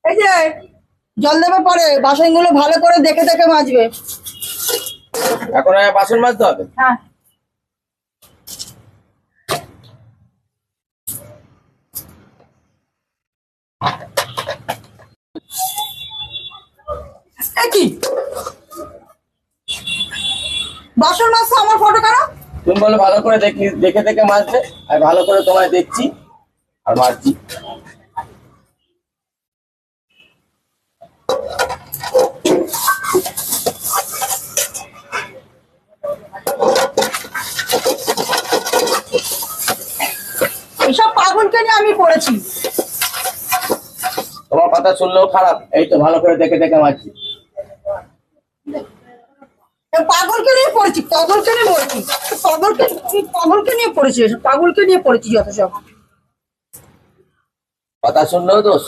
এই যে জল দেবে পরে, বাসনগুলো ভালো করে দেখে দেখে মাজবে। এখন বাসন মাজতে হবে? হ্যাঁ। কি বাসন মাজছে আমার ফটো কেন? তুমি বলো ভালো করে দেখে দেখে মাজবে, আর ভালো করে তোমায় দেখছি আর মাজছি। এসব পাগলকে নিয়ে আমি পড়েছি। তোমার কথা শুনলেও খারাপ, এই তো ভালো করে দেখে দেখে মাজছি। পাগলকে নিয়ে পড়েছি, পাগলকে নিয়ে পড়েছি, পাগলকে নিয়ে পড়েছি, পাগলকে নিয়ে পড়েছি যত সব। কথা শুনলেও দোষ।